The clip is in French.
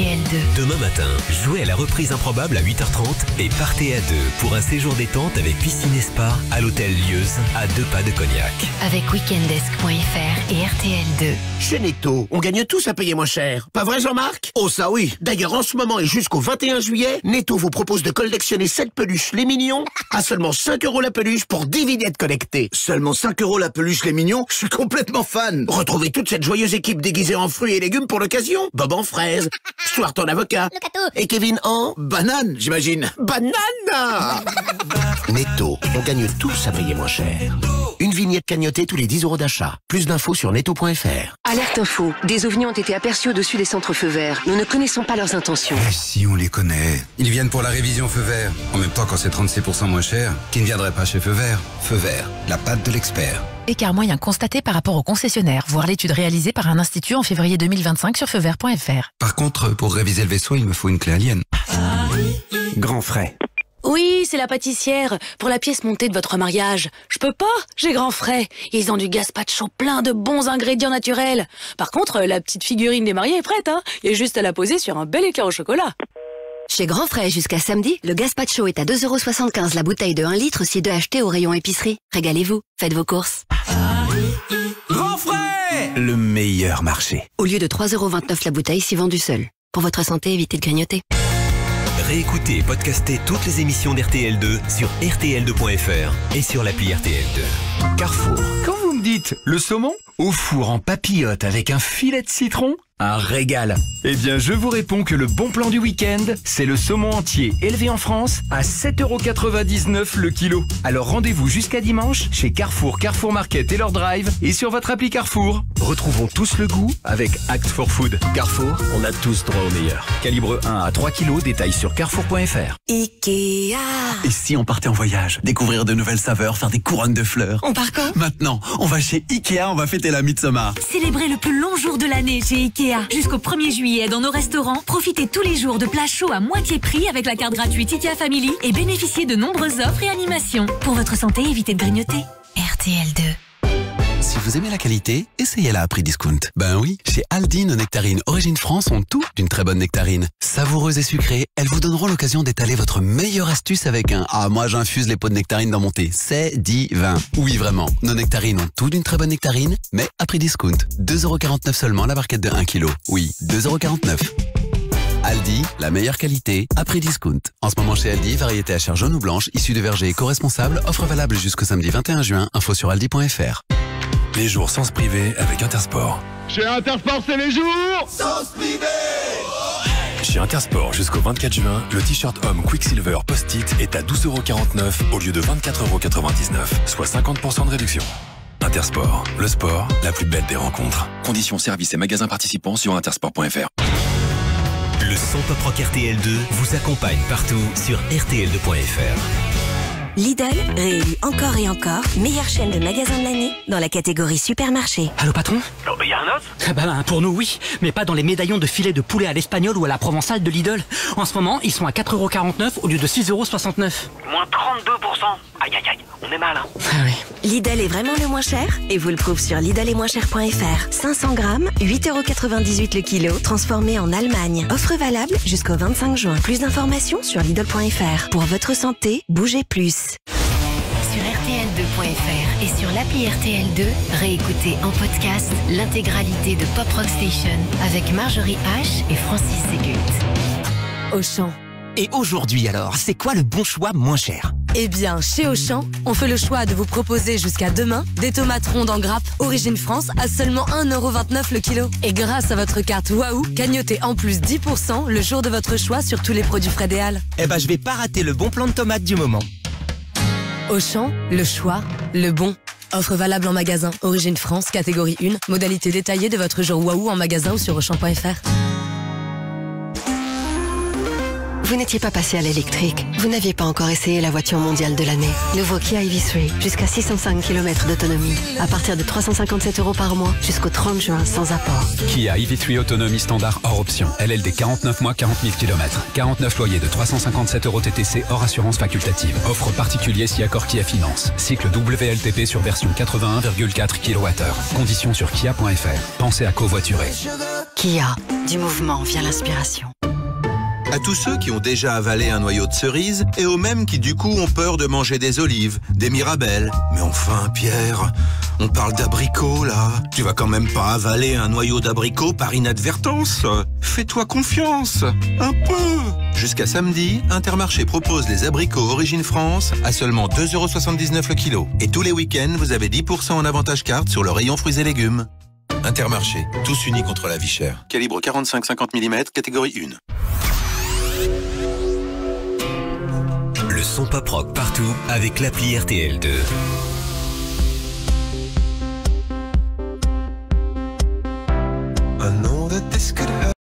RTL2. Demain matin, jouez à la reprise improbable à 8h30 et partez à 2 pour un séjour détente avec piscine et spa à l'hôtel Lieuse à 2 pas de Cognac. Avec weekendesk.fr et RTL2. Chez Netto, on gagne tous à payer moins cher. Pas vrai, Jean-Marc? Oh, ça oui. D'ailleurs, en ce moment et jusqu'au 21 juillet, Netto vous propose de collectionner 7 peluches les mignons à seulement 5 € la peluche pour 10 vignettes connectées. Seulement 5 € la peluche les mignons? Je suis complètement fan. Retrouvez toute cette joyeuse équipe déguisée en fruits et légumes pour l'occasion. Bob en fraise, Stuart en avocat, et Kevin en... banane, j'imagine. Banane. Netto, on gagne tous à payer moins cher. Une vignette cagnotée tous les 10 € d'achat. Plus d'infos sur netto.fr. Alerte info. Des ovnis ont été aperçus au-dessus des centres feux verts. Nous ne connaissons pas leurs intentions. Mais si, on les connaît. Ils viennent pour la révision feu vert. En même temps, quand c'est 36% moins cher, qui ne viendrait pas chez Feu Vert? Feu Vert, la patte de l'expert. Écart moyen constaté par rapport au concessionnaire. Voir l'étude réalisée par un institut en février 2025 sur feuvert.fr. Par contre, pour réviser le vaisseau, il me faut une clé alien. Grand frais. Oui, c'est la pâtissière. Pour la pièce montée de votre mariage. Je peux pas, j'ai grand frais. Ils ont du gazpacho plein de bons ingrédients naturels. Par contre, la petite figurine des mariés est prête, hein. Il y a juste à la poser sur un bel éclair au chocolat. Chez Grand Frais, jusqu'à samedi, le gazpacho est à 2,75 € la bouteille de 1 litre si 2 achetés au rayon épicerie. Régalez-vous, faites vos courses. Grand Frais, le meilleur marché. Au lieu de 3,29 € la bouteille si vendue seule. Pour votre santé, évitez de grignoter. Réécoutez et podcastez toutes les émissions d'RTL2 sur rtl2.fr et sur l'appli RTL2. Carrefour. Quand vous me dites le saumon au four en papillote avec un filet de citron, un régal. Eh bien, je vous réponds que le bon plan du week-end, c'est le saumon entier élevé en France à 7,99 € le kilo. Alors rendez-vous jusqu'à dimanche chez Carrefour, Carrefour Market et leur drive et sur votre appli Carrefour. Retrouvons tous le goût avec Act for Food. Carrefour, on a tous droit au meilleur. Calibre 1 à 3 kilos, détails sur carrefour.fr. Ikea. Et si on partait en voyage, découvrir de nouvelles saveurs, faire des couronnes de fleurs? On part quand? Maintenant, on va chez Ikea, on va fêter la Midsommar. Célébrez le plus long jour de l'année chez Ikea. Jusqu'au 1er juillet, dans nos restaurants, profitez tous les jours de plats chauds à moitié prix avec la carte gratuite Ikea Family et bénéficiez de nombreuses offres et animations. Pour votre santé, évitez de grignoter. RTL2. Si vous aimez la qualité, essayez-la à prix discount. Ben oui, chez Aldi, nos nectarines Origine France ont tout d'une très bonne nectarine. Savoureuses et sucrées, elles vous donneront l'occasion d'étaler votre meilleure astuce avec un « Ah, moi j'infuse les pots de nectarines dans mon thé, c'est divin ». Oui, vraiment, nos nectarines ont tout d'une très bonne nectarine, mais à prix discount. 2,49 € seulement la barquette de 1 kg. Oui, 2,49 €. Aldi, la meilleure qualité, à prix discount. En ce moment chez Aldi, variété à chair jaune ou blanche, issue de verger éco-responsable, offre valable jusqu'au samedi 21 juin, info sur aldi.fr. Les jours sens privé avec Intersport. Chez Intersport, c'est les jours sens privé. Chez Intersport, jusqu'au 24 juin, le t-shirt homme Quicksilver Post-it est à 12,49 € au lieu de 24,99 €, soit 50% de réduction. Intersport, le sport, la plus belle des rencontres. Conditions, services et magasins participants sur intersport.fr. Le son pop rock RTL2 vous accompagne partout sur rtl2.fr. Lidl, réélu encore et encore, meilleure chaîne de magasins de l'année dans la catégorie supermarché. Allô patron? Il y a un autre? Pour nous oui, mais pas dans les médaillons de filet de poulet à l'espagnol ou à la provençale de Lidl. En ce moment, ils sont à 4,49 € au lieu de 6,69 €. Moins 32%. Aïe aïe aïe, on est mal hein. Ah oui. Lidl est vraiment le moins cher et vous le prouve sur lidletmoincher.fr. 500 grammes, 8,98 € le kilo, transformé en Allemagne. Offre valable jusqu'au 25 juin. Plus d'informations sur lidl.fr. Pour votre santé, bougez plus. Sur RTL2.fr et sur l'appli RTL2, réécoutez en podcast l'intégralité de Pop Rock Station avec Marjorie H et Francis Ségut. Auchan. Et aujourd'hui alors, c'est quoi le bon choix moins cher? Eh bien, chez Auchan, on fait le choix de vous proposer jusqu'à demain des tomates rondes en grappe Origine France à seulement 1,29 € le kilo. Et grâce à votre carte Waouh, cagnotez en plus 10% le jour de votre choix sur tous les produits Frédéal. Eh ben, je vais pas rater le bon plan de tomates du moment. Auchan, le choix, le bon. Offre valable en magasin. Origine France, catégorie 1. Modalité détaillée de votre jour Waouh en magasin ou sur Auchan.fr. Vous n'étiez pas passé à l'électrique. Vous n'aviez pas encore essayé la voiture mondiale de l'année. Nouveau Kia EV3, jusqu'à 605 km d'autonomie. À partir de 357 € par mois, jusqu'au 30 juin, sans apport. Kia EV3 autonomie standard hors option. LLD 49 mois, 40 000 km. 49 loyers de 357 € TTC hors assurance facultative. Offre particulier si accord Kia Finance. Cycle WLTP sur version 81,4 kWh. Conditions sur kia.fr. Pensez à covoiturer. Kia, du mouvement vient l'inspiration. À tous ceux qui ont déjà avalé un noyau de cerise et aux mêmes qui du coup ont peur de manger des olives, des mirabelles. Mais enfin, Pierre, on parle d'abricots là. Tu vas quand même pas avaler un noyau d'abricot par inadvertance. Fais-toi confiance, un peu. Jusqu'à samedi, Intermarché propose les abricots Origine France à seulement 2,79 € le kilo. Et tous les week-ends, vous avez 10% en avantage carte sur le rayon fruits et légumes. Intermarché, tous unis contre la vie chère. Calibre 45-50 mm, catégorie 1. Le son pop rock partout avec l'appli RTL2.